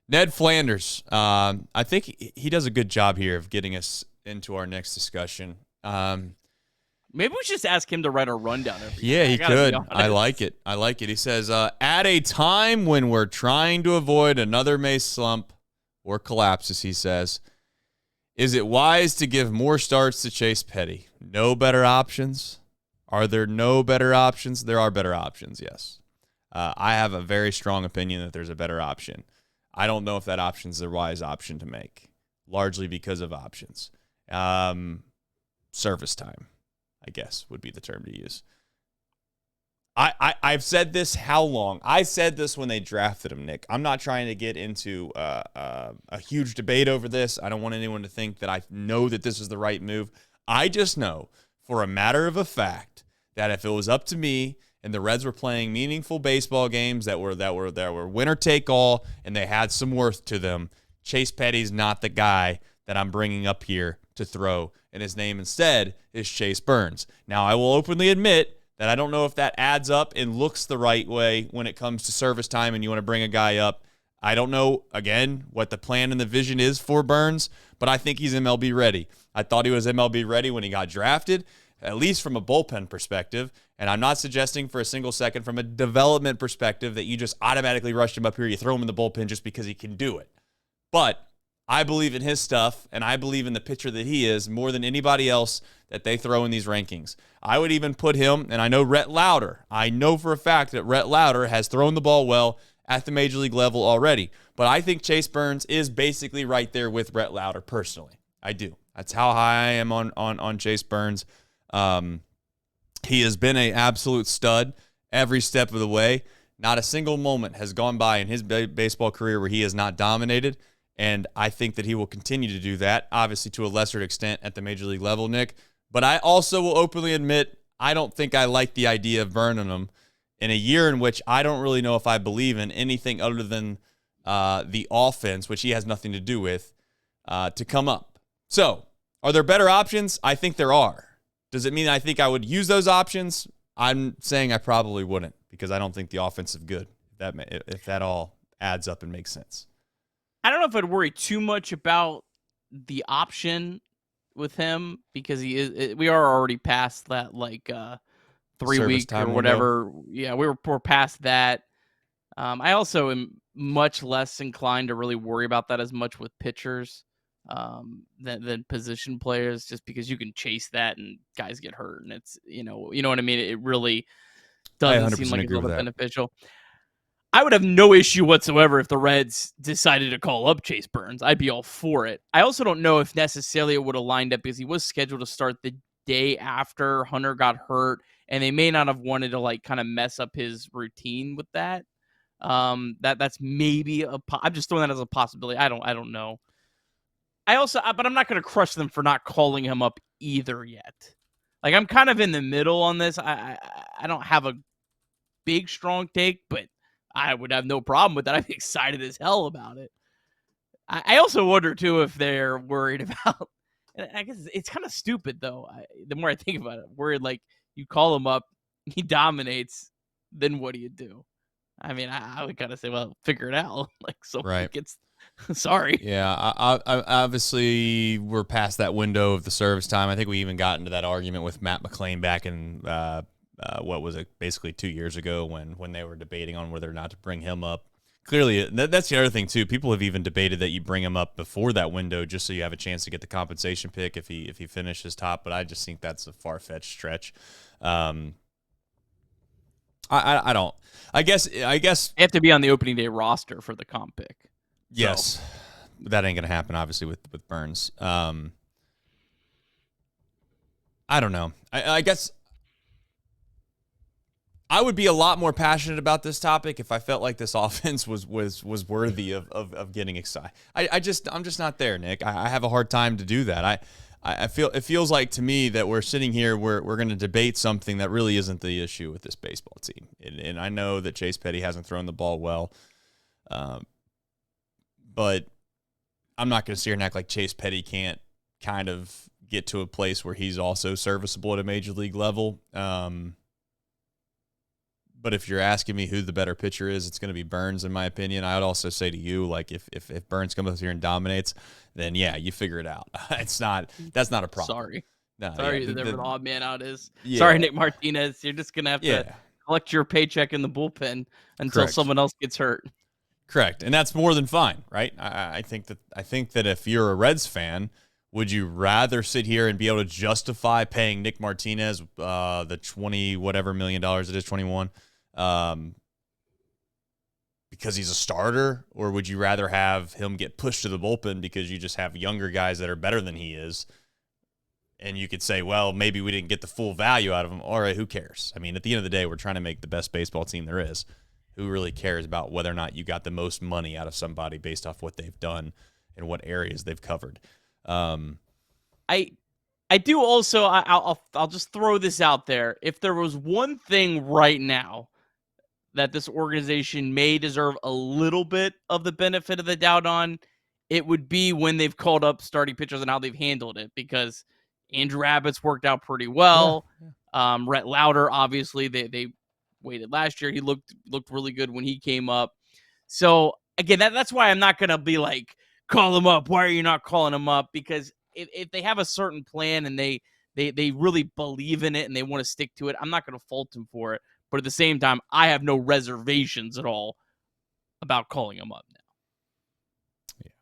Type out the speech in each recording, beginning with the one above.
Ned Flanders. I think he does a good job here of getting us into our next discussion. Maybe we should just ask him to write a rundown every Yeah, day. he could. I like it. He says, at a time when we're trying to avoid another May slump or collapses, he says, is it wise to give more starts to Chase Petty? No better options? Are there no better options? There are better options, yes. I have a very strong opinion that there's a better option. I don't know if that option is the wise option to make, largely because of options. Service time, I guess, would be the term to use. I've said this how long? I said this when they drafted him, Nick. I'm not trying to get into a huge debate over this. I don't want anyone to think that I know that this is the right move. I just know for a matter of a fact that if it was up to me and the Reds were playing meaningful baseball games that were winner take all and they had some worth to them, Chase Petty's not the guy that I'm bringing up here to throw, and his name instead is Chase Burns. Now, I will openly admit that I don't know if that adds up and looks the right way when it comes to service time and you want to bring a guy up. I don't know, again, what the plan and the vision is for Burns, but I think he's MLB ready. I thought he was MLB ready when he got drafted, at least from a bullpen perspective, and I'm not suggesting for a single second from a development perspective that you just automatically rushed him up here, you throw him in the bullpen just because he can do it. But I believe in his stuff, and I believe in the pitcher that he is more than anybody else that they throw in these rankings. I would even put him, and I know Rhett Lauder. I know for a fact that Rhett Lauder has thrown the ball well at the major league level already. But I think Chase Burns is basically right there with Rhett Lauder personally. I do. That's how high I am on Chase Burns. He has been an absolute stud every step of the way. Not a single moment has gone by in his baseball career where he has not dominated. And I think that he will continue to do that, obviously to a lesser extent at the major league level, Nick. But I also will openly admit I don't think I like the idea of burning him in a year in which I don't really know if I believe in anything other than the offense, which he has nothing to do with, to come up. So, are there better options? I think there are. Does it mean I think I would use those options? I'm saying I probably wouldn't because I don't think the offense is good, if that all adds up and makes sense. I don't know if I'd worry too much about the option with him because we are already past that 3-week or whatever. Window. Yeah, we're past that. I also am much less inclined to really worry about that as much with pitchers than position players, just because you can chase that and guys get hurt, and it's you know what I mean. It really doesn't seem like it's all that beneficial. I would have no issue whatsoever if the Reds decided to call up Chase Burns. I'd be all for it. I also don't know if necessarily it would have lined up because he was scheduled to start the day after Hunter got hurt, and they may not have wanted to kind of mess up his routine with that. That's maybe I'm just throwing that as a possibility. I don't know. But I'm not going to crush them for not calling him up either yet. I'm kind of in the middle on this. I don't have a big strong take, but I would have no problem with that. I'm excited as hell about it. I also wonder, too, if they're worried about... I guess it's kind of stupid, though. The more I think about it, worried you call him up, he dominates, then what do you do? I mean, I would kind of say, well, figure it out. Right. Gets... Sorry. Yeah, I obviously we're past that window of the service time. I think we even got into that argument with Matt McClain back in... what was it, basically 2 years ago when they were debating on whether or not to bring him up. Clearly, that's the other thing, too. People have even debated that you bring him up before that window just so you have a chance to get the compensation pick if he finishes top, but I just think that's a far-fetched stretch. I don't. I guess you have to be on the opening day roster for the comp pick. Yes. So. That ain't going to happen, obviously, with Burns. I don't know. I guess I would be a lot more passionate about this topic if I felt like this offense was worthy of getting excited. I'm just not there, Nick. I have a hard time to do that. I feel it feels like to me that we're sitting here, we're going to debate something that really isn't the issue with this baseball team. And I know that Chase Petty hasn't thrown the ball well, but I'm not going to sit here and act like Chase Petty can't kind of get to a place where he's also serviceable at a major league level. But if you're asking me who the better pitcher is, it's going to be Burns, in my opinion. I would also say to you, like, if Burns comes here and dominates, then yeah, you figure it out. That's not a problem. Sorry. No, Sorry, yeah, the odd man out is. Yeah. Sorry, Nick Martinez. You're just gonna have to collect your paycheck in the bullpen until someone else gets hurt. Correct, and that's more than fine, right? I think that if you're a Reds fan, would you rather sit here and be able to justify paying Nick Martinez the $20 whatever million it is, 21, because he's a starter, or would you rather have him get pushed to the bullpen because you just have younger guys that are better than he is? And you could say, well, maybe we didn't get the full value out of him. All right, who cares? I mean, at the end of the day, we're trying to make the best baseball team there is. Who really cares about whether or not you got the most money out of somebody based off what they've done and what areas they've covered? I do also. I'll just throw this out there. If there was one thing right now that this organization may deserve a little bit of the benefit of the doubt on, it would be when they've called up starting pitchers and how they've handled it, because Andrew Abbott's worked out pretty well. Yeah. Rhett Lauder, obviously, they waited last year. He looked really good when he came up. So, again, that's why I'm not going to be like, call him up. Why are you not calling him up? Because if they have a certain plan and they really believe in it and they want to stick to it, I'm not going to fault him for it. But at the same time, I have no reservations at all about calling him up now. Yeah,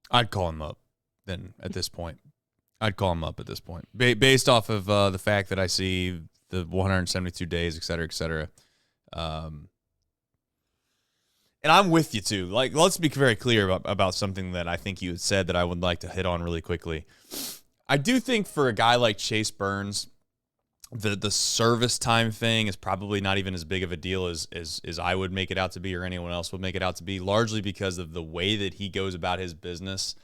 I'd call him up then at this point. I'd call him up at this point, based off of the fact that I see the 172 days, et cetera, et cetera. And I'm with you, too. Like, let's be very clear about something that I think you had said that I would like to hit on really quickly. I do think for a guy like Chase Burns, the service time thing is probably not even as big of a deal as I would make it out to be, or anyone else would make it out to be, largely because of the way that he goes about his business.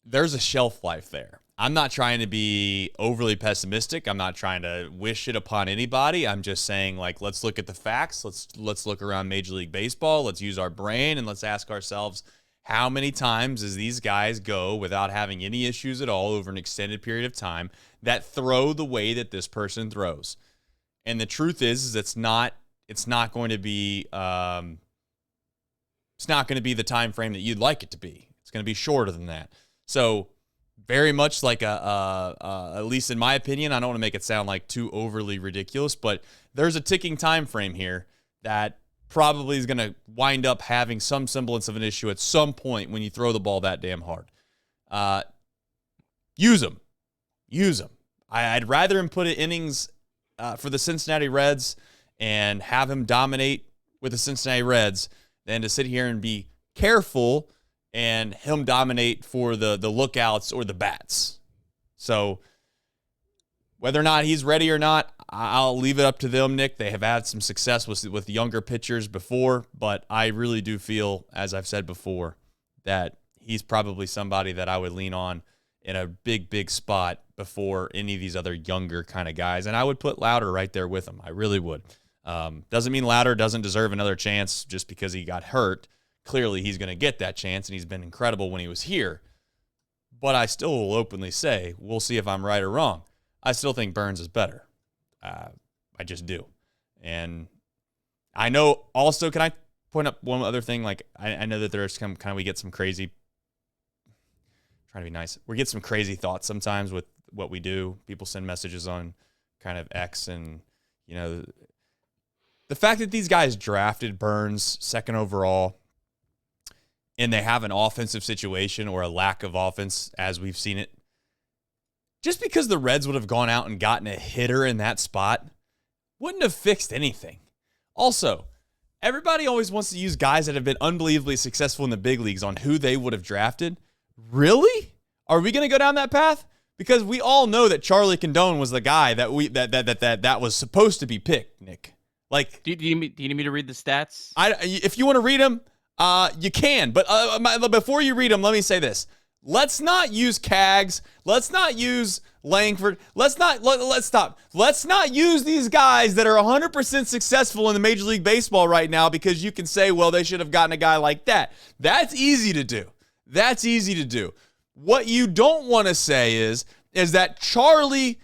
There's a shelf life there. I'm not trying to be overly pessimistic. I'm not trying to wish it upon anybody. I'm just saying, like, let's look at the facts. Let's look around Major League Baseball. Let's use our brain and let's ask ourselves, how many times does these guys go without having any issues at all over an extended period of time that throw the way that this person throws? And the truth is it's not going to be the time frame that you'd like it to be. It's going to be shorter than that. So very much like at least in my opinion, I don't want to make it sound like too overly ridiculous, but there's a ticking time frame here that probably is going to wind up having some semblance of an issue at some point when you throw the ball that damn hard. Use them. I'd rather him put in innings for the Cincinnati Reds and have him dominate with the Cincinnati Reds than to sit here and be careful and him dominate for the lookouts or the bats. So whether or not he's ready or not, I'll leave it up to them, Nick. They have had some success with younger pitchers before, but I really do feel, as I've said before, that he's probably somebody that I would lean on in a big, big spot before any of these other younger kind of guys. And I would put Lauder right there with him. I really would. Doesn't mean Lauder doesn't deserve another chance just because he got hurt. Clearly, he's going to get that chance, and he's been incredible when he was here. But I still will openly say, we'll see if I'm right or wrong, I still think Burns is better. I just do. And I know also, can I point up one other thing? Like, I know that there's we get some crazy, trying to be nice, we get some crazy thoughts sometimes with what we do. People send messages on kind of X, and, you know, the fact that these guys drafted Burns second overall, and they have an offensive situation or a lack of offense as we've seen it, just because the Reds would have gone out and gotten a hitter in that spot wouldn't have fixed anything. Also, everybody always wants to use guys that have been unbelievably successful in the big leagues on who they would have drafted. Really? Are we going to go down that path? Because we all know that Charlie Condon was the guy that was supposed to be picked, Nick. Like, do you need me to read the stats? If you want to read them, you can. But before you read them, let me say this. Let's not use Cags. Let's not use Langford. Let's stop. Let's not use these guys that are 100% successful in the Major League Baseball right now because you can say, well, they should have gotten a guy like that. That's easy to do. What you don't want to say is that Charlie,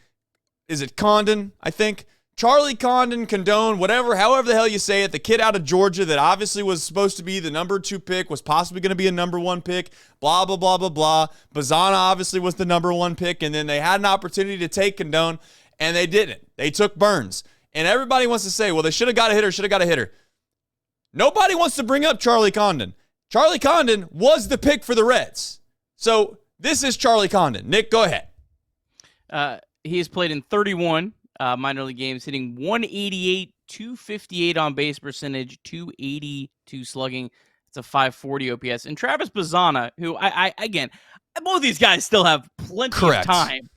is it Condon, I think, Charlie Condon, condone, whatever, however the hell you say it, the kid out of Georgia that obviously was supposed to be the number 2 pick, was possibly going to be a number 1 pick, blah, blah, blah, blah, blah. Bazana obviously was the number 1 pick, and then they had an opportunity to take Condon, and they didn't. They took Burns. And everybody wants to say, well, they should have got a hitter. Nobody wants to bring up Charlie Condon. Charlie Condon was the pick for the Reds. So this is Charlie Condon. Nick, go ahead. He has played in 31 minor league games, hitting 188, 258 on base percentage, 282 slugging. It's a 540 OPS. And Travis Bazana, who I again, both of these guys still have plenty of time,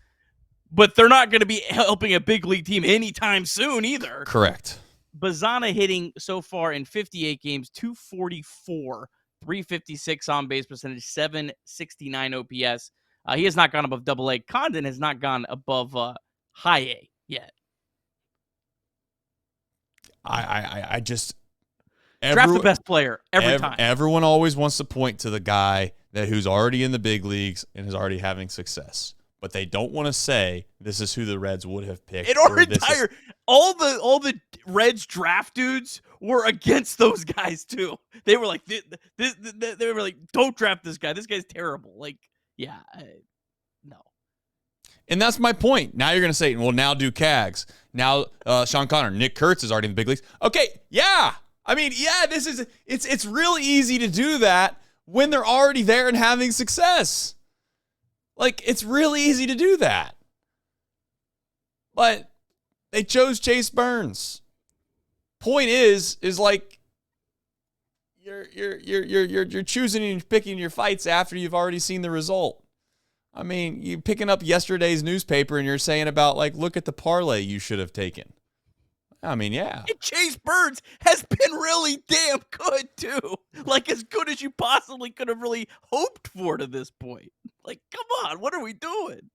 but they're not going to be helping a big league team anytime soon either. Correct. Bazana hitting so far in 58 games, 244, 356 on base percentage, 769 OPS. He has not gone above Double-A. Condon has not gone above High-A yet. I just draft the best player every time. Everyone always wants to point to the guy who's already in the big leagues and is already having success, but they don't want to say this is who the Reds would have picked. All the Reds draft dudes were against those guys too. They were like, they were like, don't draft this guy. This guy's terrible. Like, yeah, no. And that's my point. Now you're going to say, well, now do Cags. Now Sean Connor, Nick Kurtz is already in the big leagues. Okay, yeah. I mean, yeah, it's really easy to do that when they're already there and having success. Like, it's really easy to do that. But they chose Chase Burns. Point is like you're choosing and picking your fights after you've already seen the result. I mean, you're picking up yesterday's newspaper and you're saying about, like, look at the parlay you should have taken. I mean, yeah. And Chase Burns has been really damn good, too. Like, as good as you possibly could have really hoped for to this point. Like, come on, what are we doing?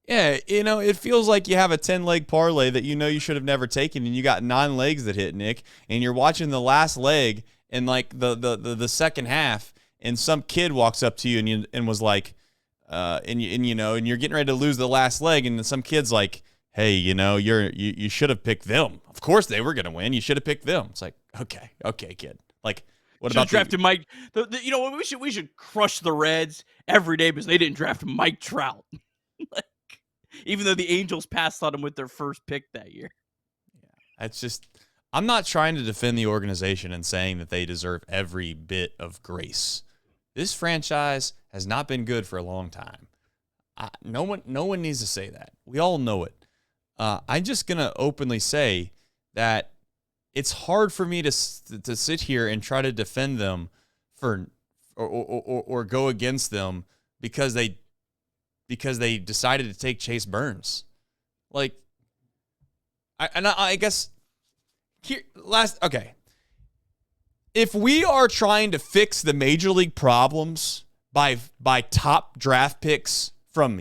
Yeah, it feels like you have a 10-leg parlay that you should have never taken, and you got 9 legs that hit, Nick, and you're watching the last leg in, like, the second half, and some kid walks up to you and was like, and you're getting ready to lose the last leg, and then some kid's like, hey, you should have picked them. Of course they were going to win. You should have picked them. It's like, okay, kid. Like, what about drafted Mike? We should crush the Reds every day because they didn't draft Mike Trout. Like, even though the Angels passed on him with their first pick that year. Yeah, it's just, I'm not trying to defend the organization and saying that they deserve every bit of grace. This franchise has not been good for a long time. No one needs to say that. We all know it. I'm just going to openly say that it's hard for me to sit here and try to defend them or go against them because they decided to take Chase Burns. Like, I guess here okay. If we are trying to fix the major league problems by top draft picks from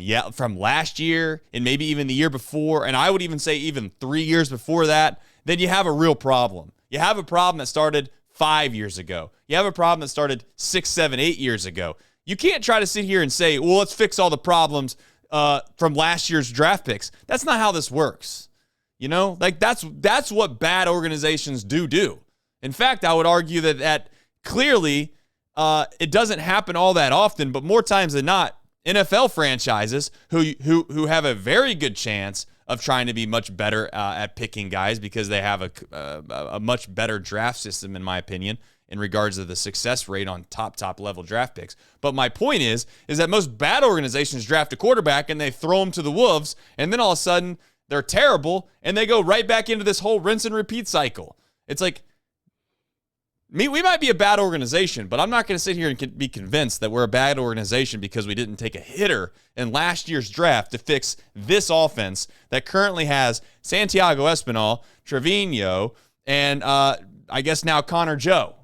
last year and maybe even the year before, and I would even say even 3 years before that, then you have a real problem. You have a problem that started 5 years ago. You have a problem that started 6, 7, 8 years ago. You can't try to sit here and say, well, let's fix all the problems from last year's draft picks. That's not how this works. Like that's what bad organizations do. In fact, I would argue that clearly it doesn't happen all that often, but more times than not, NFL franchises who have a very good chance of trying to be much better at picking guys because they have a much better draft system, in my opinion, in regards to the success rate on top level draft picks. But my point is that most bad organizations draft a quarterback and they throw him to the wolves, and then all of a sudden they're terrible and they go right back into this whole rinse and repeat cycle. It's like, we might be a bad organization, but I'm not going to sit here and be convinced that we're a bad organization because we didn't take a hitter in last year's draft to fix this offense that currently has Santiago Espinal, Trevino, and I guess now Connor Joe.